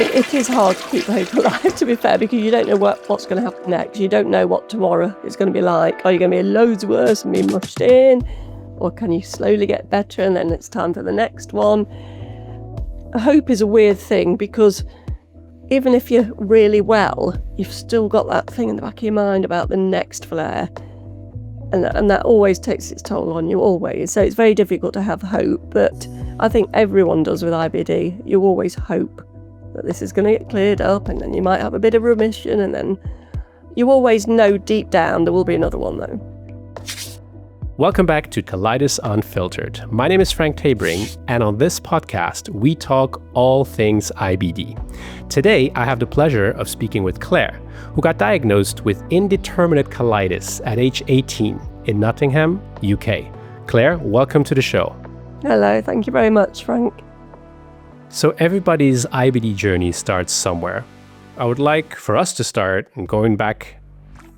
It is hard to keep hope alive, to be fair, because you don't know what's going to happen next. You don't know what tomorrow is going to be like. Are you going to be loads worse and be mushed in? Or can you slowly get better and then it's time for the next one? Hope is a weird thing because even if you're really well, you've still got that thing in the back of your mind about the next flare. And that always takes its toll on you, always. So it's very difficult to have hope, but I think everyone does with IBD. You always hope that this is going to get cleared up, and then you might have a bit of remission, and then you always know deep down there will be another one though. Welcome back to Colitis Unfiltered. My name is Frank Tabering, and on this podcast, we talk all things IBD. Today, I have the pleasure of speaking with Clare, who got diagnosed with indeterminate colitis at age 18 in Nottingham, UK. Clare, welcome to the show. Hello, thank you very much, Frank. So everybody's IBD journey starts somewhere. I would like for us to start going back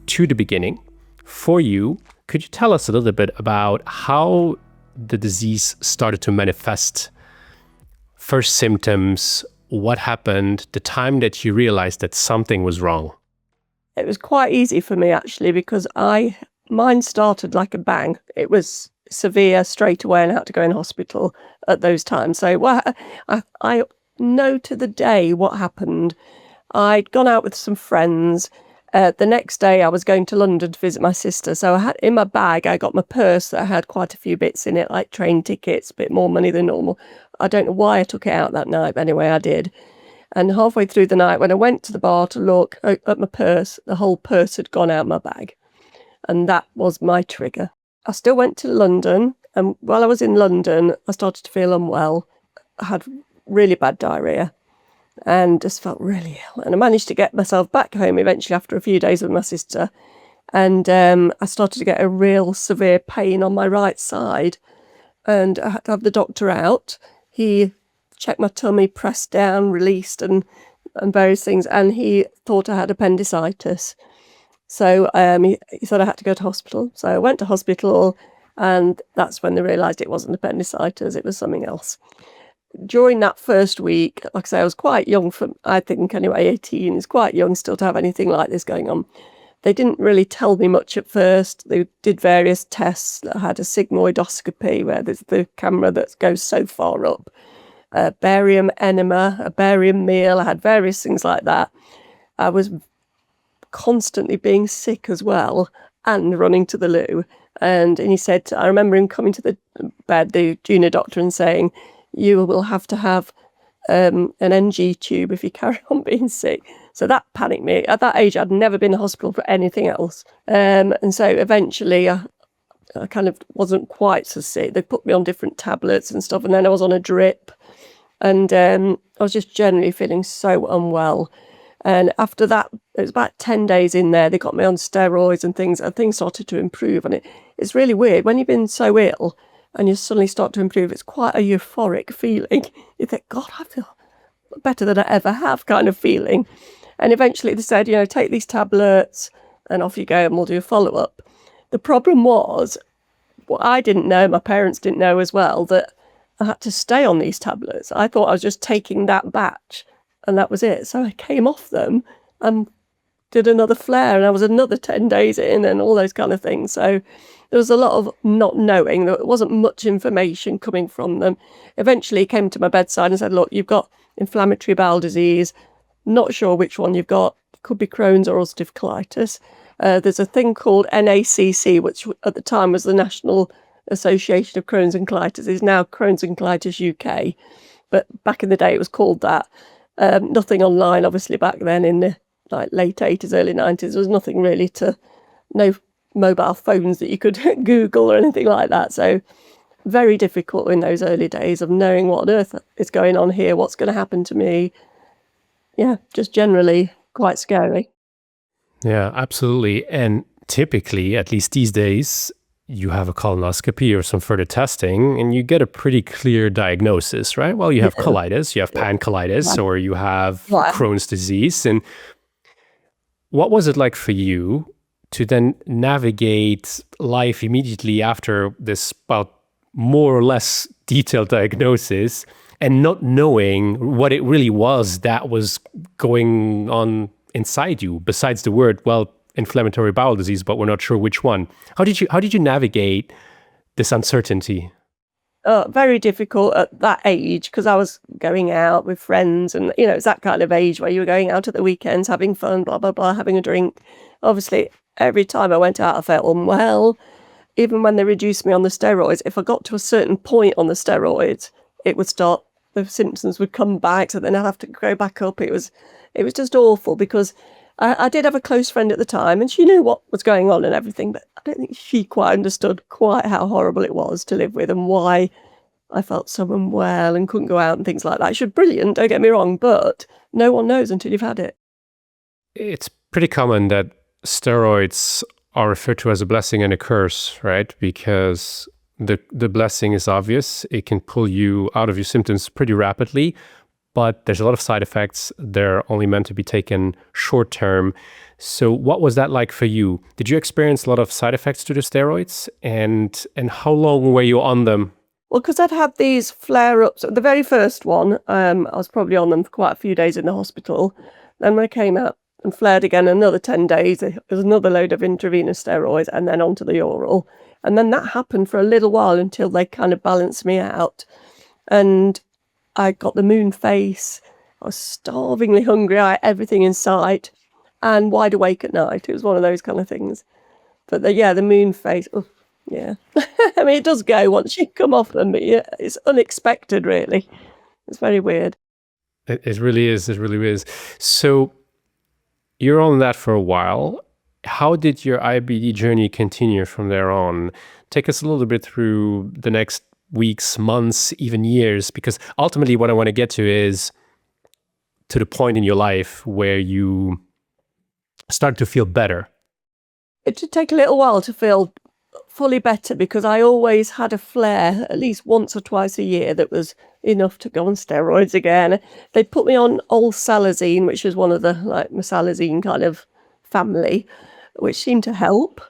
to the beginning. For you, could you tell us a little bit about how the disease started to manifest? First symptoms, what happened, the time that you realized that something was wrong? It was quite easy for me actually because mine started like a bang. It was severe straight away and I had to go in hospital at those times. So I know to the day what happened. I'd gone out with some friends. The next day I was going to London to visit my sister. So I had in my bag, I got my purse that had quite a few bits in it, like train tickets, a bit more money than normal. I don't know why I took it out that night, but anyway, I did. And halfway through the night, when I went to the bar to look at my purse, the whole purse had gone out of my bag. And that was my trigger. I still went to London. And while I was in London, I started to feel unwell. I had really bad diarrhea and just felt really ill. And I managed to get myself back home eventually after a few days with my sister. And I started to get a real severe pain on my right side. And I had to have the doctor out. He checked my tummy, pressed down, released and various things. And he thought I had appendicitis. So he thought I had to go to hospital. So I went to hospital and that's when they realised it wasn't appendicitis, it was something else. During that first week, like I say, I was quite young, I think anyway, 18 is quite young still to have anything like this going on. They didn't really tell me much at first. They did various tests. I had a sigmoidoscopy where there's the camera that goes so far up, a barium enema, a barium meal. I had various things like that. I was constantly being sick as well and running to the loo. And he said, I remember him coming to the bed, the junior doctor, and saying, you will have to have an NG tube if you carry on being sick. So that panicked me. At that age, I'd never been to hospital for anything else. And so eventually I kind of wasn't quite so sick. They put me on different tablets and stuff. And then I was on a drip. And I was just generally feeling so unwell. And after that, it was about 10 days in there, they got me on steroids and things started to improve. And it's really weird. When you've been so ill and you suddenly start to improve, it's quite a euphoric feeling. You think, God, I feel better than I ever have kind of feeling. And eventually they said, take these tablets and off you go and we'll do a follow-up. The problem was, what I didn't know, my parents didn't know as well, that I had to stay on these tablets. I thought I was just taking that batch and that was it. So I came off them and did another flare and I was another 10 days in and all those kind of things. So there was a lot of not knowing. There wasn't much information coming from them. Eventually he came to my bedside and said, look, you've got inflammatory bowel disease. Not sure which one you've got. It could be Crohn's or ulcerative colitis. There's a thing called NACC, which at the time was the National Association of Crohn's and Colitis. It's now Crohn's and Colitis UK. But back in the day it was called that. Nothing online, obviously, back then in the late 80s, early 90s. There was nothing really no mobile phones that you could Google or anything like that. So very difficult in those early days of knowing what on earth is going on here, what's going to happen to me. Yeah, just generally quite scary. Yeah, absolutely. And typically, at least these days, you have a colonoscopy or some further testing and you get a pretty clear diagnosis, right? Well, you have colitis, you have pancolitis, or you have Crohn's disease. And what was it like for you to then navigate life immediately after this, more or less detailed diagnosis and not knowing what it really was that was going on inside you, besides the word, well, inflammatory bowel disease, but we're not sure which one. How did you navigate this uncertainty? Very difficult at that age, because I was going out with friends, and it's that kind of age where you were going out at the weekends, having fun, blah blah blah, having a drink. Obviously, every time I went out, I felt unwell. Even when they reduced me on the steroids, if I got to a certain point on the steroids, it would start. The symptoms would come back, so then I'd have to go back up. It was just awful, because I did have a close friend at the time, and she knew what was going on and everything, but I don't think she quite understood quite how horrible it was to live with and why I felt so unwell and couldn't go out and things like that. She was brilliant, don't get me wrong, but no one knows until you've had it. It's pretty common that steroids are referred to as a blessing and a curse, right? Because the blessing is obvious. It can pull you out of your symptoms pretty rapidly, but there's a lot of side effects. They're only meant to be taken short term. So what was that like for you? Did you experience a lot of side effects to the steroids? And how long were you on them? Well, because I'd had these flare-ups. The very first one, I was probably on them for quite a few days in the hospital. Then when I came out and flared again, another 10 days, there was another load of intravenous steroids and then onto the oral. And then that happened for a little while until they kind of balanced me out. And I got the moon face. I was starvingly hungry. I had everything in sight and wide awake at night. It was one of those kind of things. But the moon face, oh, yeah. I mean, it does go once you come off them, but yeah, it's unexpected, really. It's very weird. It really is. It really is. So you're on that for a while. How did your IBD journey continue from there on? Take us a little bit through the next weeks, months, even years, because ultimately what I want to get to is to the point in your life where you start to feel better. It did take a little while to feel fully better, because I always had a flare at least once or twice a year that was enough to go on steroids again. They put me on olsalazine, which is one of the mesalazine kind of family, which seemed to help.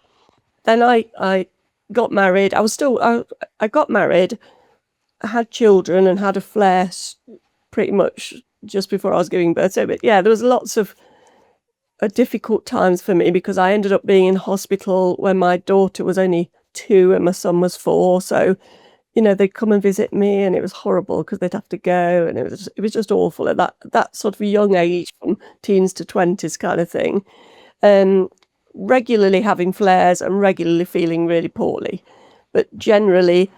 Then I got married. I got married, I had children and had a flare pretty much just before I was giving birth. So, but yeah, there was lots of difficult times for me, because I ended up being in hospital when my daughter was only 2 and my son was 4. So, they'd come and visit me, and it was horrible because they'd have to go, and it was just awful at that sort of young age, from teens to 20s kind of thing. Regularly having flares and regularly feeling really poorly, but generally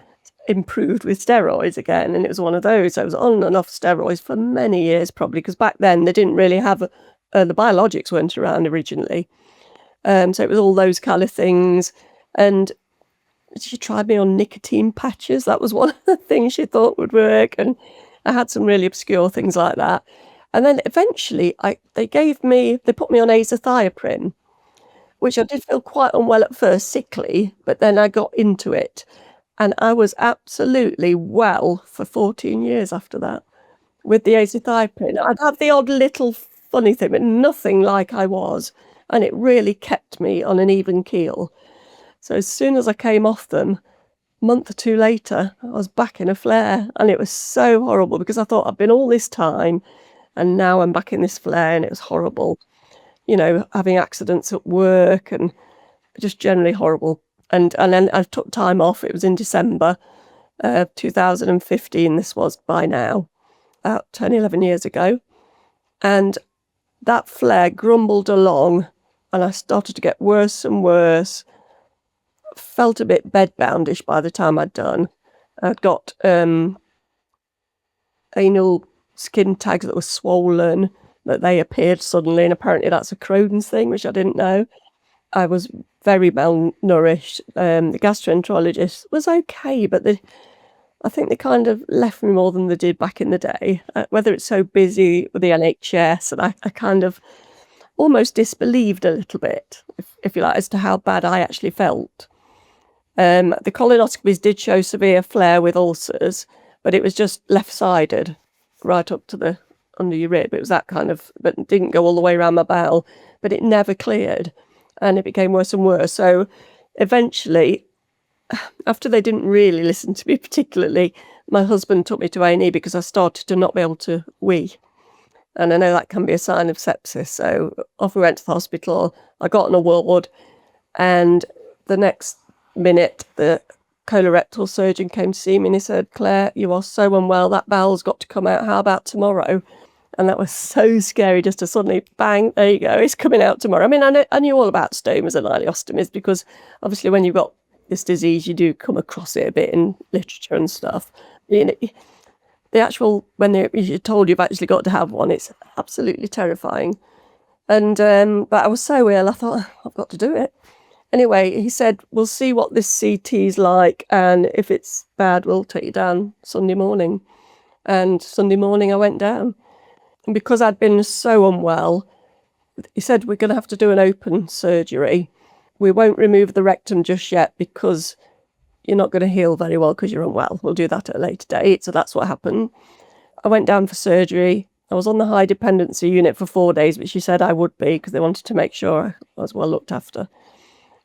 improved with steroids again. And it was one of those. I was on and off steroids for many years, probably because back then they didn't really have the biologics weren't around originally. So it was all those kind of things. And she tried me on nicotine patches. That was one of the things she thought would work. And I had some really obscure things like that. And then eventually they put me on azathioprine, which I did feel quite unwell at first, sickly, but then I got into it. And I was absolutely well for 14 years after that with the azathioprine. I'd have the odd little funny thing, but nothing like I was. And it really kept me on an even keel. So as soon as I came off them, a month or 2 later, I was back in a flare. And it was so horrible, because I thought I'd been all this time and now I'm back in this flare, and it was horrible. Having accidents at work and just generally horrible. And then I took time off. It was in December 2015, this was by now, about 10, 11 years ago. And that flare grumbled along, and I started to get worse and worse. Felt a bit bedboundish by the time I'd done. I'd got anal skin tags that were swollen, that they appeared suddenly, and apparently that's a Crohn's thing, which I didn't know. I was very malnourished. The gastroenterologist was okay, but I think they kind of left me more than they did back in the day. Whether it's so busy with the NHS, and I kind of almost disbelieved a little bit, if you like, as to how bad I actually felt. The colonoscopies did show severe flare with ulcers, but it was just left-sided, right up to the under your rib. It was that kind of, but it didn't go all the way around my bowel, but it never cleared, and it became worse and worse. So eventually, after they didn't really listen to me particularly, my husband took me to A&E because I started to not be able to wee. And I know that can be a sign of sepsis. So off we went to the hospital. I got an award, and the next minute the colorectal surgeon came to see me and he said, "Claire, you are so unwell. That bowel's got to come out. How about tomorrow?" And that was so scary, just to suddenly, bang, there you go, it's coming out tomorrow. I mean, I knew all about stomas and ileostomies because obviously when you've got this disease, you do come across it a bit in literature and stuff. You know, the actual, when you're told you've actually got to have one, it's absolutely terrifying. And but I was so ill, I thought, I've got to do it. Anyway, he said, "We'll see what this CT's like, and if it's bad, we'll take you down Sunday morning." And Sunday morning I went down. And because I'd been so unwell, he said, "We're going to have to do an open surgery. We won't remove the rectum just yet because you're not going to heal very well because you're unwell. We'll do that at a later date." So that's what happened. I went down for surgery. I was on the high dependency unit for 4 days, but she said I would be because they wanted to make sure I was well looked after.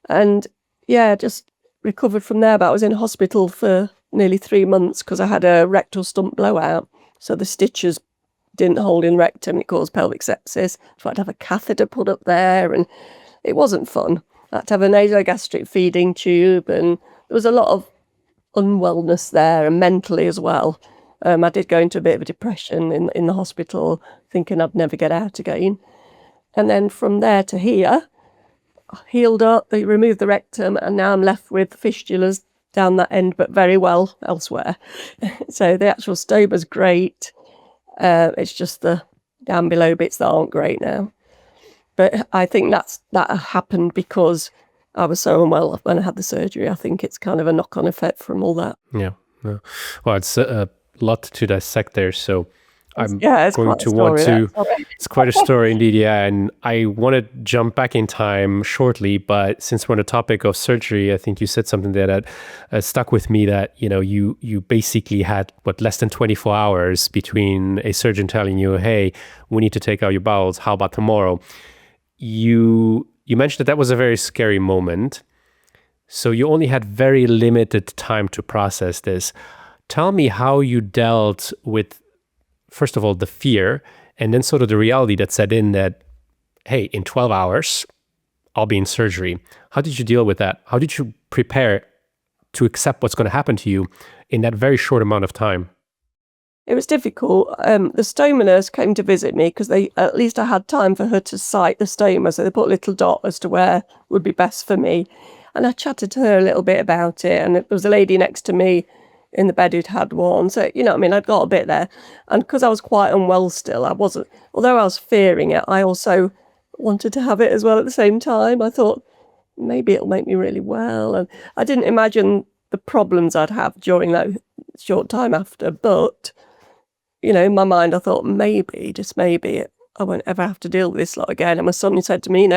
And yeah, just recovered from there. But I was in hospital for nearly 3 months because I had a rectal stump blowout. So the stitches didn't hold in rectum. It caused pelvic sepsis. So I had to have a catheter put up there, and it wasn't fun. I had to have a nasogastric feeding tube, and there was a lot of unwellness there, and mentally as well. I did go into a bit of a depression in the hospital, thinking I'd never get out again. And then from there to here, I healed up, they removed the rectum, and now I'm left with fistulas down that end, but very well elsewhere. So the actual stoma's great. It's just the down below bits that aren't great now. But I think that happened because I was so unwell when I had the surgery. I think it's kind of a knock-on effect from all that. Yeah. Well, it's a lot to dissect there. So I'm it's going quite to a want story, to. It's quite a story indeed, yeah. And I want to jump back in time shortly, but since we're on the topic of surgery, I think you said something that stuck with me. That you basically had less than 24 hours between a surgeon telling you, "Hey, we need to take out your bowels. How about tomorrow?" You mentioned that was a very scary moment. So you only had very limited time to process this. Tell me how you dealt with, first of all, the fear, and then sort of the reality that set in that, hey, in 12 hours, I'll be in surgery. How did you deal with that? How did you prepare to accept what's going to happen to you in that very short amount of time? It was difficult. The stoma nurse came to visit me because at least I had time for her to cite the stoma. So they put a little dot as to where would be best for me. And I chatted to her a little bit about it. And there was a lady next to me in the bed who'd had one. So, I'd got a bit there. And because I was quite unwell still, although I was fearing it, I also wanted to have it as well at the same time. I thought, maybe it'll make me really well. And I didn't imagine the problems I'd have during that short time after. But, in my mind, I thought maybe, just maybe, I won't ever have to deal with this lot again. And my son said to me,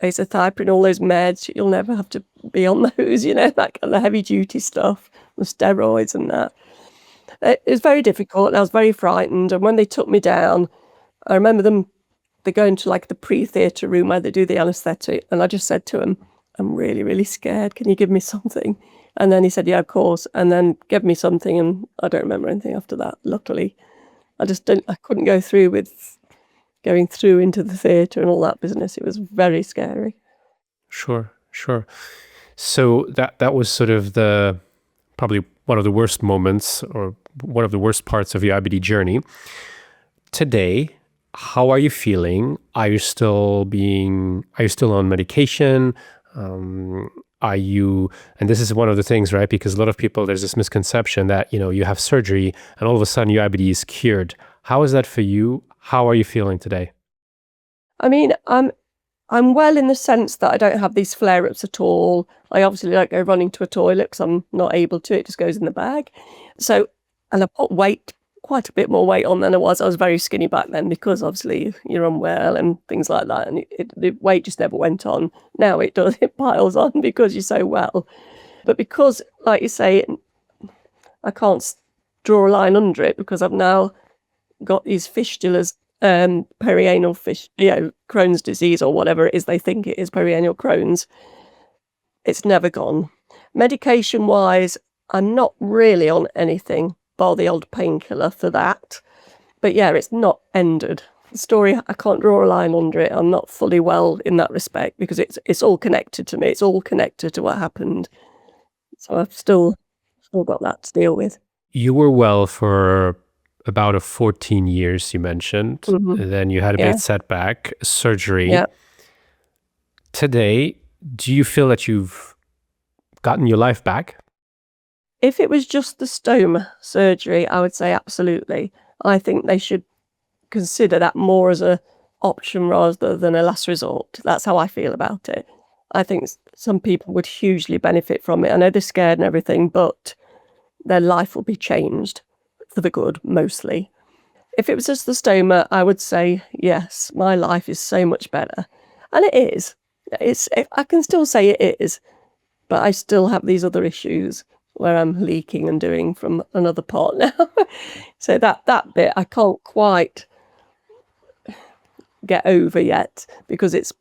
azathioprine, all those meds, you'll never have to be on those, that kind of heavy duty stuff, the steroids and that. It was very difficult, and I was very frightened. And when they took me down, I remember they go into like the pre-theatre room where they do the anaesthetic, and I just said to him, "I'm really, really scared. Can you give me something?" And then he said, "Yeah, of course." And then gave me something, and I don't remember anything after that, luckily. I couldn't go through with going through into the theatre and all that business. It was very scary. Sure. So that was sort of probably one of the worst moments or one of the worst parts of your IBD journey. Today, how are you feeling? Are you still on medication? And this is one of the things, right? Because a lot of people, there's this misconception that, you have surgery and all of a sudden your IBD is cured. How is that for you? How are you feeling today? I mean, I'm well in the sense that I don't have these flare-ups at all. I obviously don't go running to a toilet because I'm not able to. It just goes in the bag. So, and I put quite a bit more weight on than I was. I was very skinny back then because obviously you're unwell and things like that. And the weight just never went on. Now it does. It piles on because you're so well. But because, like you say, I can't draw a line under it because I've now got these fistulas, perianal Crohn's disease or whatever it is they think it is, perianal Crohn's. It's never gone. Medication-wise, I'm not really on anything bar the old painkiller for that. But yeah, it's not ended. The story, I can't draw a line under it. I'm not fully well in that respect because it's all connected to me. It's all connected to what happened. So I've still got that to deal with. You were well for about 14 years, you mentioned. Mhm. Then you had a Yeah. big setback, surgery. Yeah. Today, do you feel that you've gotten your life back? If it was just the stoma surgery, I would say absolutely. I think they should consider that more as a option rather than a last resort. That's how I feel about it. I think some people would hugely benefit from it. I know they're scared and everything, but their life will be changed for the good, mostly. If it was just the stoma, I would say, yes, my life is so much better. And it is. I can still say it is, but I still have these other issues where I'm leaking and doing from another part now. So that bit I can't quite get over yet because it's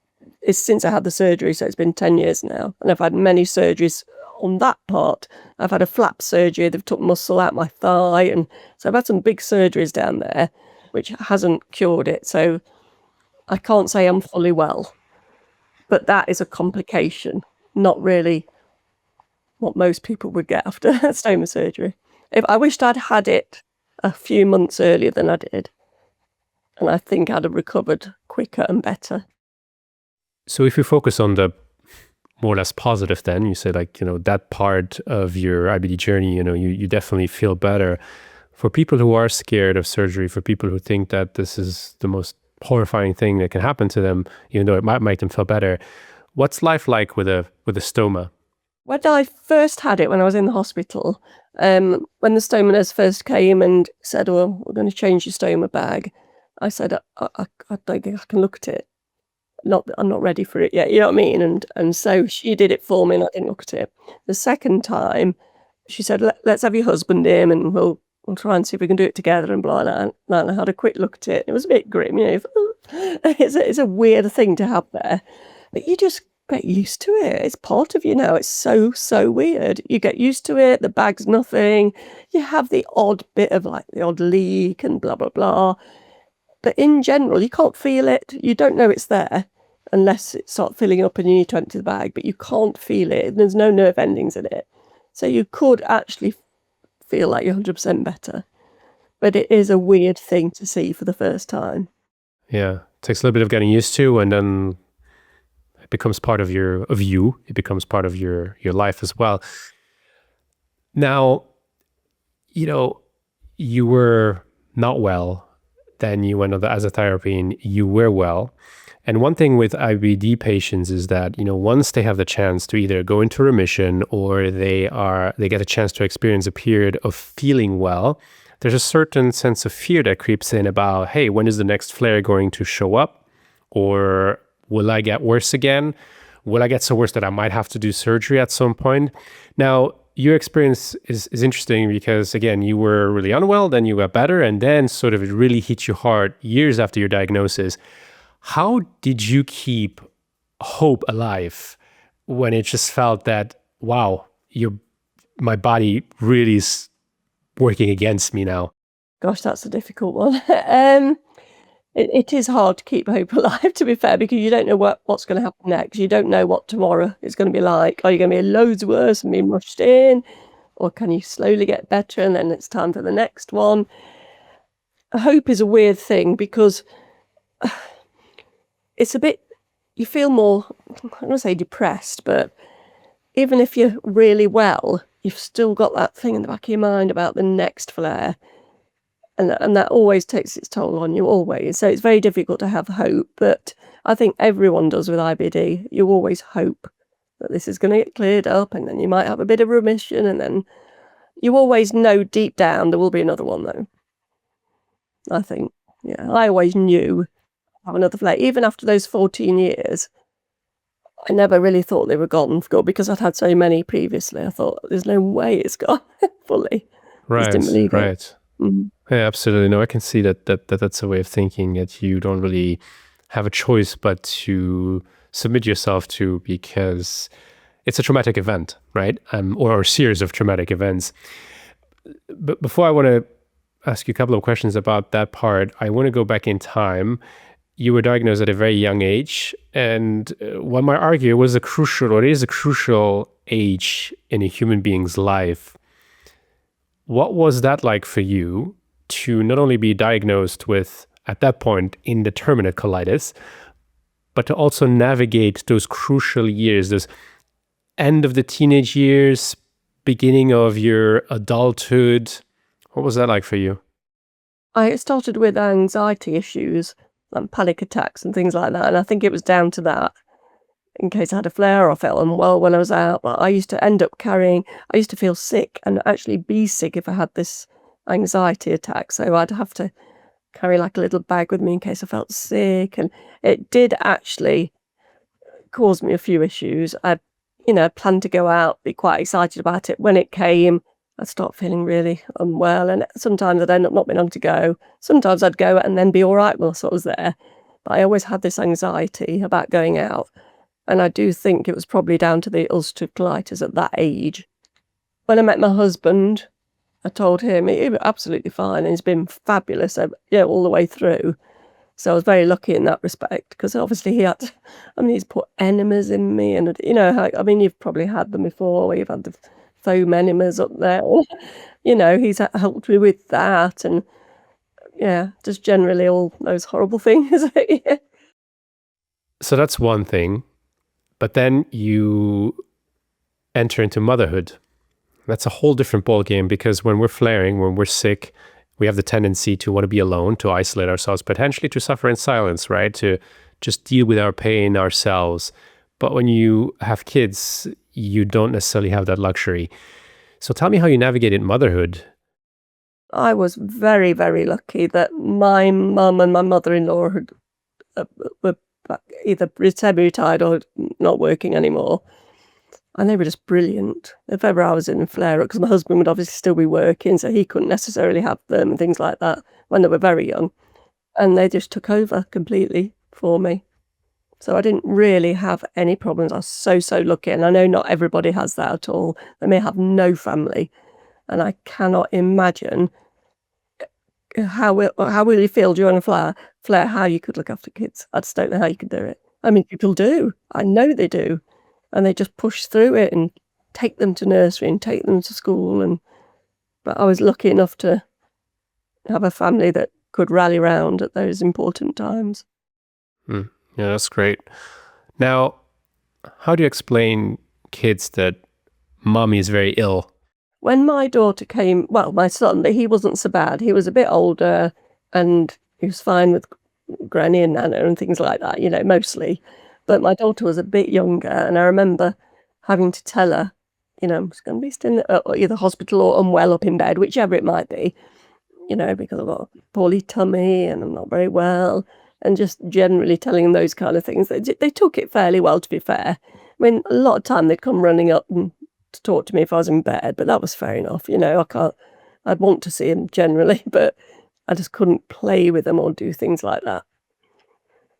since I had the surgery, so it's been 10 years now, and I've had many surgeries on that part. I've had a flap surgery, they've took muscle out my thigh, and so I've had some big surgeries down there, which hasn't cured it, so I can't say I'm fully well. But that is a complication, not really what most people would get after stoma surgery. If I wished I'd had it a few months earlier than I did, and I think I'd have recovered quicker and better. So if you focus on the more or less positive, then you say like, that part of your IBD journey, you definitely feel better. For people who are scared of surgery, for people who think that this is the most horrifying thing that can happen to them, even though it might make them feel better, what's life like with a stoma? When I first had it, when I was in the hospital, when the stoma nurse first came and said, "Well, we're going to change your stoma bag," I said, I don't think I can look at it. I'm not ready for it yet, you know what I mean? And so she did it for me and I didn't look at it. The second time, she said, let's have your husband in and we'll try and see if we can do it together and blah, blah, blah. And I had a quick look at it. It was a bit grim, It's a weird thing to have there. But you just get used to it. It's part of you now. It's so, so weird. You get used to it. The bag's nothing. You have the odd bit of like the odd leak and blah, blah, blah. But in general, you can't feel it. You don't know it's there unless it starts filling up and you need to empty the bag, but you can't feel it. There's no nerve endings in it. So you could actually feel like you're 100% better. But it is a weird thing to see for the first time. Yeah. It takes a little bit of getting used to, and then it becomes part of you. It becomes part of your life as well. Now, you were not well. Then you went on the azethytherapy and you were well. And one thing with IBD patients is that, once they have the chance to either go into remission or they get a chance to experience a period of feeling well, there's a certain sense of fear that creeps in about, hey, when is the next flare going to show up? Or will I get worse again? Will I get so worse that I might have to do surgery at some point? Now, your experience is interesting because, again, you were really unwell, then you got better, and then sort of it really hit you hard years after your diagnosis. How did you keep hope alive when it just felt that, wow, my body really is working against me now? Gosh, that's a difficult one. It is hard to keep hope alive, to be fair, because you don't know what's going to happen next. You don't know what tomorrow is going to be like. Are you going to be loads worse and being rushed in? Or can you slowly get better and then it's time for the next one? Hope is a weird thing because it's a bit, you feel more, I don't want to say depressed, but even if you're really well, you've still got that thing in the back of your mind about the next flare. And that always takes its toll on you, always. So it's very difficult to have hope, but I think everyone does with IBD. You always hope that this is going to get cleared up and then you might have a bit of remission and then you always know deep down there will be another one though. I think, yeah, I always knew I'd have another flare. Even after those 14 years, I never really thought they were gone for good because I'd had so many previously. I thought, there's no way it's gone fully. Right, just didn't believe right. it. Mm. Yeah, absolutely. No, I can see that's a way of thinking that you don't really have a choice but to submit yourself to, because it's a traumatic event, right? Or a series of traumatic events. But before I want to ask you a couple of questions about that part, I want to go back in time. You were diagnosed at a very young age, and one might argue it was a crucial, or it is a crucial age in a human being's life. What was that like for you to not only be diagnosed with, at that point, indeterminate colitis, but to also navigate those crucial years, those end of the teenage years, beginning of your adulthood? What was that like for you? I started with anxiety issues and panic attacks and things like that, and I think it was down to that. In case I had a flare or felt unwell when I was out, but I used to end up carrying, I used to feel sick and actually be sick if I had this anxiety attack. So I'd have to carry like a little bag with me in case I felt sick. And it did actually cause me a few issues. I, planned to go out, be quite excited about it. When it came, I'd start feeling really unwell. And sometimes I'd end up not being able to go. Sometimes I'd go and then be all right once I was there. But I always had this anxiety about going out. And I do think it was probably down to the ulcerative colitis at that age. When I met my husband, I told him he was absolutely fine and he's been fabulous, all the way through. So I was very lucky in that respect because obviously he's put enemas in me and, you've probably had them before where you've had the foam enemas up there. He's helped me with that and, just generally all those horrible things. Yeah. So that's one thing. But then you enter into motherhood. That's a whole different ballgame because when we're flaring, when we're sick, we have the tendency to want to be alone, to isolate ourselves, potentially to suffer in silence, right? To just deal with our pain ourselves. But when you have kids, you don't necessarily have that luxury. So tell me how you navigated motherhood. I was very, very lucky that my mum and my mother-in-law were either semi-retired or not working anymore. And they were just brilliant. If ever I was in a flare-up, because my husband would obviously still be working, so he couldn't necessarily have them and things like that when they were very young. And they just took over completely for me. So I didn't really have any problems. I was so, so lucky. And I know not everybody has that at all. They may have no family. And I cannot imagine how will you feel during a flare, how you could look after kids. I just don't know how you could do it. I mean, people do. I know they do. And they just push through it and take them to nursery and take them to school. But I was lucky enough to have a family that could rally around at those important times. Yeah, that's great. Now, how do you explain kids that mommy is very ill? When my daughter came, well, my son, he wasn't so bad. He was a bit older and he was fine with granny and nana and things like that, mostly. But my daughter was a bit younger and I remember having to tell her, I'm just going to be still in either hospital or unwell up in bed, whichever it might be, because I've got a poorly tummy and I'm not very well. And just generally telling them those kind of things. They took it fairly well, to be fair. I mean, a lot of time they'd come running up and to talk to me if I was in bed, but that was fair enough. I'd want to see them generally, but I just couldn't play with them or do things like that.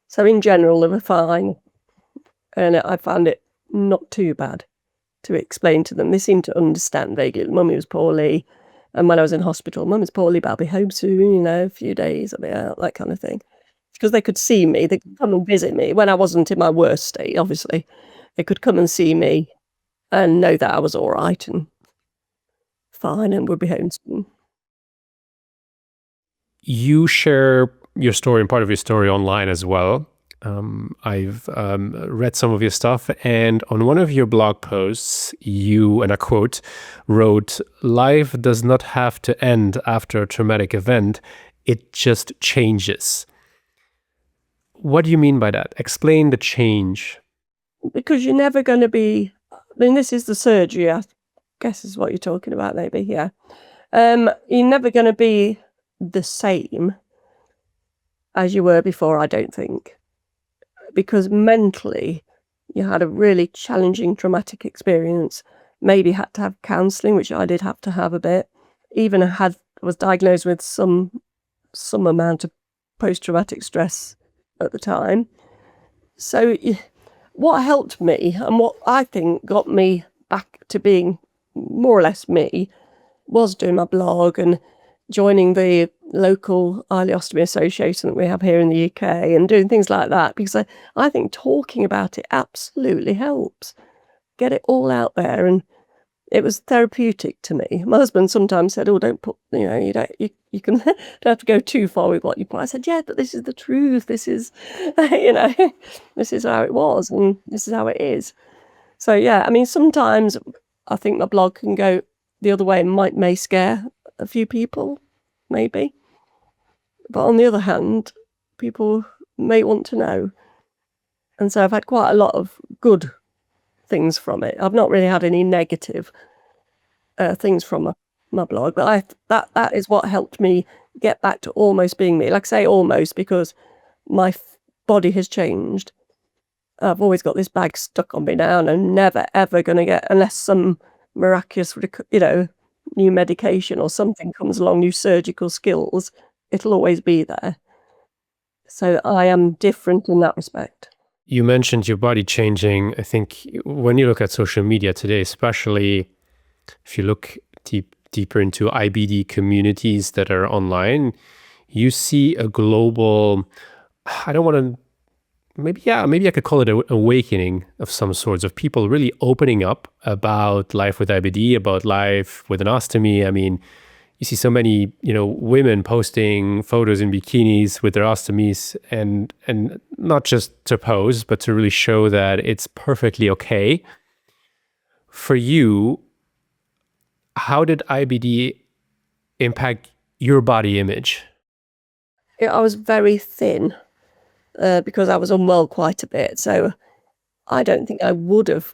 So in general, they were fine. And I found it not too bad to explain to them. They seemed to understand vaguely. Mummy was poorly. And when I was in hospital, Mummy's poorly, but I'll be home soon, a few days, I'll be out, that kind of thing. Because they could see me, they could come and visit me when I wasn't in my worst state, obviously. They could come and see me and know that I was all right and fine and would be home soon. You share your story and part of your story online as well. I've read some of your stuff, and on one of your blog posts, you, and I quote, wrote, "Life does not have to end after a traumatic event, it just changes." What do you mean by that? Explain the change. Because you're never going to be, this is the surgery, I guess is what you're talking about, maybe, yeah. You're never going to be the same as you were before, I don't think. Because mentally, you had a really challenging traumatic experience, maybe had to have counselling, which I did have to have a bit, even was diagnosed with some amount of post-traumatic stress at the time. So what helped me and what I think got me back to being more or less me was doing my blog and joining the local ostomy association that we have here in the UK and doing things like that, because I think talking about it absolutely helps. Get it all out there, and it was therapeutic to me. My husband sometimes said, "Oh, don't put, you can don't have to go too far with what you put." I said, "Yeah, but this is the truth. This is, this is how it was, and this is how it is." So yeah, I mean, sometimes I think my blog can go the other way and may scare a few people, maybe. But on the other hand, people may want to know. And so I've had quite a lot of good things from it. I've not really had any negative things from my blog, but that is what helped me get back to almost being me. Like I say almost, because my body has changed. I've always got this bag stuck on me now, and I'm never, ever going to get, unless some miraculous, new medication or something comes along, new surgical skills, it'll always be there. So I am different in that respect. You mentioned your body changing. I think when you look at social media today, especially if you look deeper into IBD communities that are online, you see a global, I don't want to, maybe I could call it an awakening of some sorts, of people really opening up about life with IBD, about life with an ostomy. I mean, you see so many, women posting photos in bikinis with their ostomies, and not just to pose, but to really show that it's perfectly okay. For you, how did IBD impact your body image? I was very thin because I was unwell quite a bit. So I don't think I would have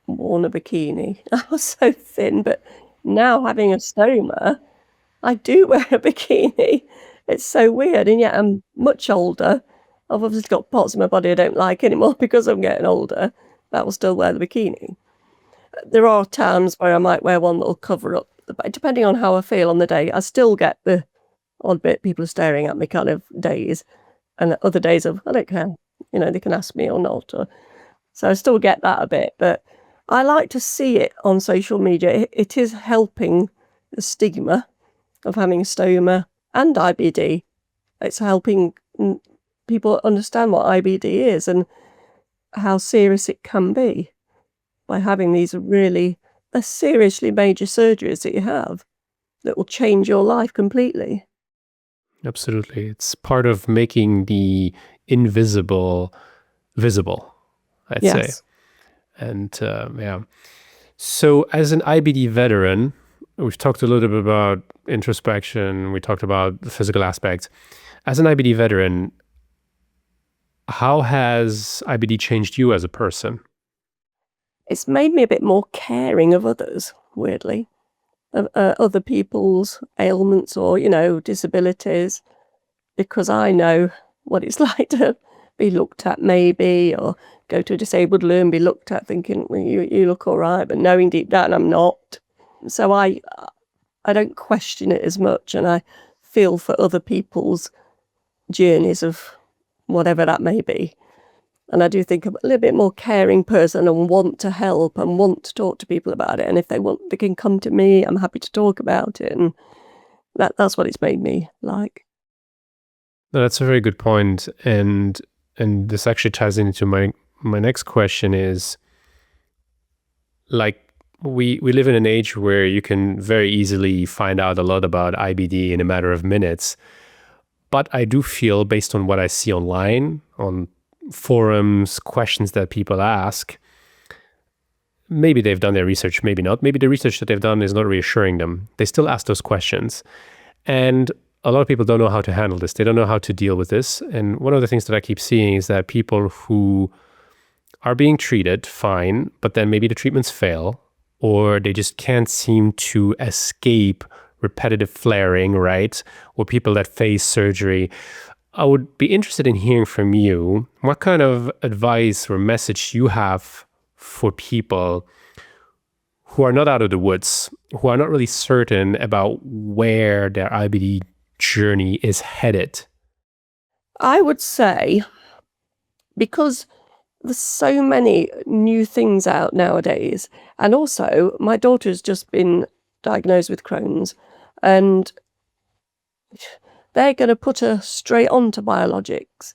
worn a bikini. I was so thin. But now, having a stoma, I do wear a bikini. It's so weird. And yet I'm much older. I've obviously got parts of my body I don't like anymore because I'm getting older. But I will still wear the bikini. There are times where I might wear one that will cover up, depending on how I feel on the day. I still get the odd bit, people are staring at me kind of days. And other days of, I don't care, they can ask me or not. So I still get that a bit. But I like to see it on social media. It is helping the stigma of having stoma and IBD. It's helping people understand what IBD is and how serious it can be by having these really seriously major surgeries that you have that will change your life completely. Absolutely. It's part of making the invisible visible, I'd say. And yeah. So as an IBD veteran, we've talked a little bit about introspection. We talked about the physical aspects. As an IBD veteran, how has IBD changed you as a person? It's made me a bit more caring of others, weirdly, of other people's ailments or, disabilities, because I know what it's like to be looked at maybe, or go to a disabled loo and be looked at thinking, well, you look all right, but knowing deep down I'm not. So I don't question it as much, and I feel for other people's journeys of whatever that may be. And I do think I'm a little bit more caring person and want to help and want to talk to people about it. And if they want, they can come to me. I'm happy to talk about it. And that's what it's made me like. No, that's a very good point. And this actually ties into my next question is, like, we live in an age where you can very easily find out a lot about IBD in a matter of minutes. But I do feel, based on what I see online, on forums, questions that people ask, maybe they've done their research, maybe not. Maybe the research that they've done is not reassuring them. They still ask those questions. And a lot of people don't know how to handle this. They don't know how to deal with this. And one of the things that I keep seeing is that people who are being treated fine, but then maybe the treatments fail, or they just can't seem to escape repetitive flaring, right? Or people that face surgery. I would be interested in hearing from you what kind of advice or message you have for people who are not out of the woods, who are not really certain about where their IBD journey is headed. I would say, because there's so many new things out nowadays. And also, my daughter's just been diagnosed with Crohn's, and they're going to put her straight on to biologics.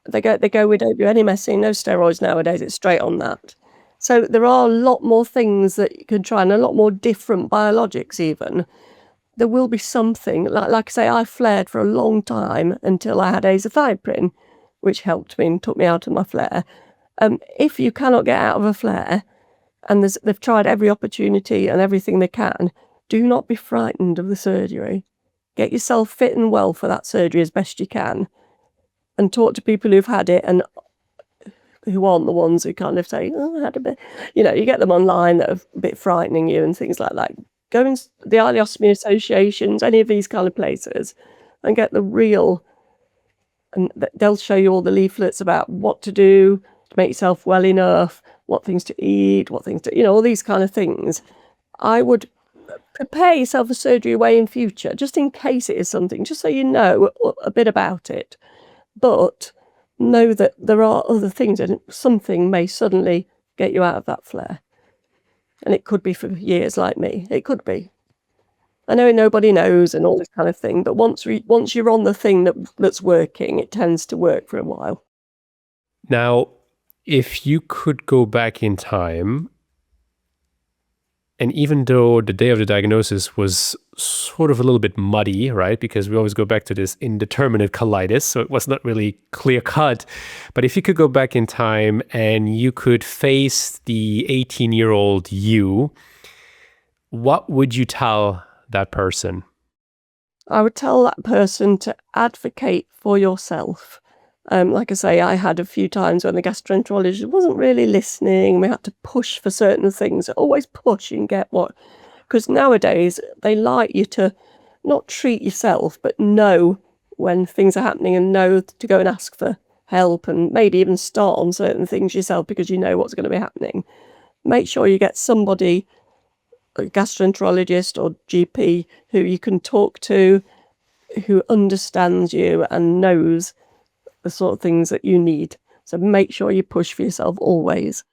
They go, we don't do any messing, no steroids nowadays, it's straight on that. So there are a lot more things that you can try, and a lot more different biologics even. There will be something, like I say, I flared for a long time until I had azathioprine, which helped me and took me out of my flare. If you cannot get out of a flare, and they've tried every opportunity and everything they can, do not be frightened of the surgery. Get yourself fit and well for that surgery as best you can, and talk to people who've had it and who aren't the ones who kind of say, oh, I had a bit, you get them online that are a bit frightening you and things like that. Go in the ostomy associations, any of these kind of places, and get the real, and they'll show you all the leaflets about what to do to make yourself well enough, what things to eat, what things to, all these kind of things. I would prepare yourself for surgery away in future, just in case it is something, just so you know a bit about it. But know that there are other things, and something may suddenly get you out of that flare. And it could be for years, like me. It could be. I know nobody knows and all this kind of thing, but once you're on the thing that's working, it tends to work for a while. Now, if you could go back in time, and even though the day of the diagnosis was sort of a little bit muddy, right? Because we always go back to this indeterminate colitis, so it was not really clear cut. But if you could go back in time and you could face the 18-year-old you, what would you tell that person? I would tell that person to advocate for yourself. Like I say, I had a few times when the gastroenterologist wasn't really listening. We had to push for certain things. Always push and get what... Because nowadays, they like you to not treat yourself, but know when things are happening and know to go and ask for help, and maybe even start on certain things yourself because you know what's going to be happening. Make sure you get somebody, a gastroenterologist or GP, who you can talk to, who understands you and knows the sort of things that you need. So make sure you push for yourself always.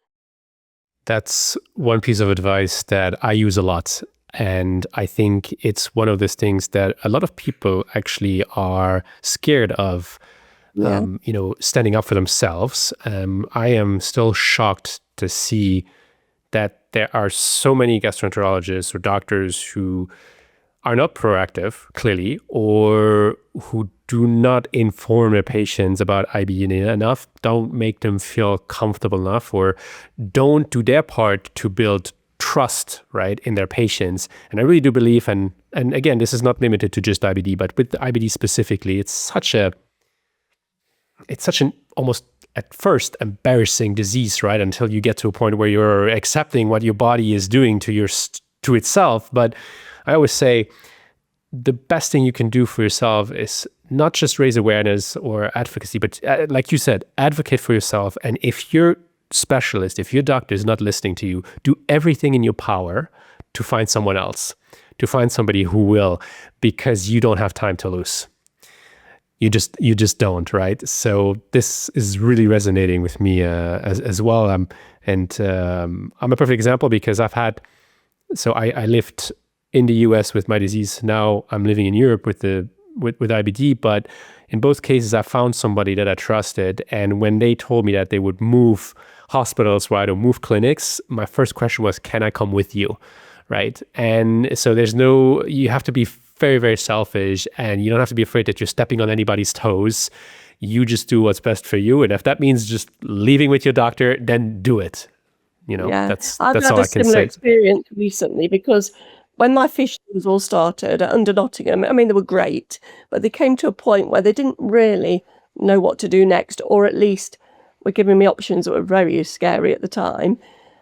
That's one piece of advice that I use a lot. And I think it's one of those things that a lot of people actually are scared of, standing up for themselves. I am still shocked to see that there are so many gastroenterologists or doctors who are not proactive, clearly, or who do not inform their patients about IBD enough, don't make them feel comfortable enough, or don't do their part to build trust, right, in their patients. And I really do believe, and again, this is not limited to just IBD, but with IBD specifically, it's such an almost at first embarrassing disease, right, until you get to a point where you're accepting what your body is doing to itself. But I always say the best thing you can do for yourself is not just raise awareness or advocacy, but like you said, advocate for yourself. And if your specialist, if your doctor is not listening to you, do everything in your power to find someone else, to find somebody who will, because you don't have time to lose. You just don't, right? So this is really resonating with me as well. I'm a perfect example because I lived in the US with my disease. Now I'm living in Europe with IBD, but in both cases, I found somebody that I trusted. And when they told me that they would move hospitals, right, or move clinics, my first question was, can I come with you, right? And so you have to be very, very selfish, and you don't have to be afraid that you're stepping on anybody's toes. You just do what's best for you. And if that means just leaving with your doctor, then do it. That's all I can say. I've had a similar experience recently because when my fish was all started under Nottingham, I mean, they were great, but they came to a point where they didn't really know what to do next, or at least were giving me options that were very scary at the time.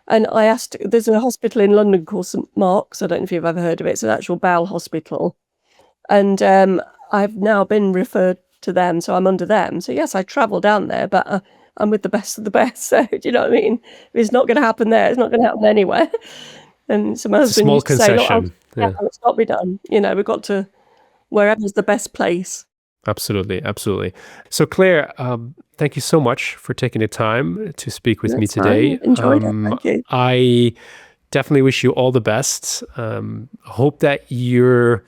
And I asked, there's a hospital in London called St Mark's. I don't know if you've ever heard of it. It's an actual bowel hospital. And I've now been referred to them, so I'm under them. So yes, I travel down there, but I'm with the best of the best. So do you know what I mean? If it's not going to happen there, it's not going to happen anywhere. And so my husband used to say, "Look, let's not be done. We've got to wherever's the best place." Absolutely, absolutely. So Claire, thank you so much for taking the time to speak with me That's today. fine. Enjoyed it. Thank you. I definitely wish you all the best. Hope that your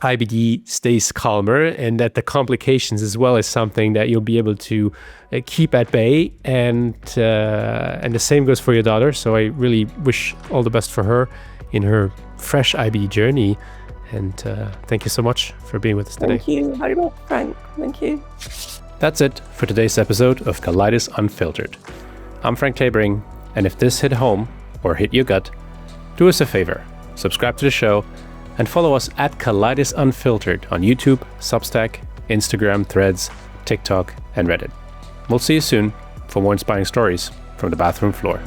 IBD stays calmer and that the complications as well is something that you'll be able to keep at bay. And the same goes for your daughter. So I really wish all the best for her in her fresh IBD journey. And thank you so much for being with us today. Thank you very much, Frank. Thank you. That's it for today's episode of Colitis Unfiltered. I'm Frank Clavering, and if this hit home or hit your gut, do us a favor, subscribe to the show, and follow us at Colitis Unfiltered on YouTube, Substack, Instagram, Threads, TikTok, and Reddit. We'll see you soon for more inspiring stories from the bathroom floor.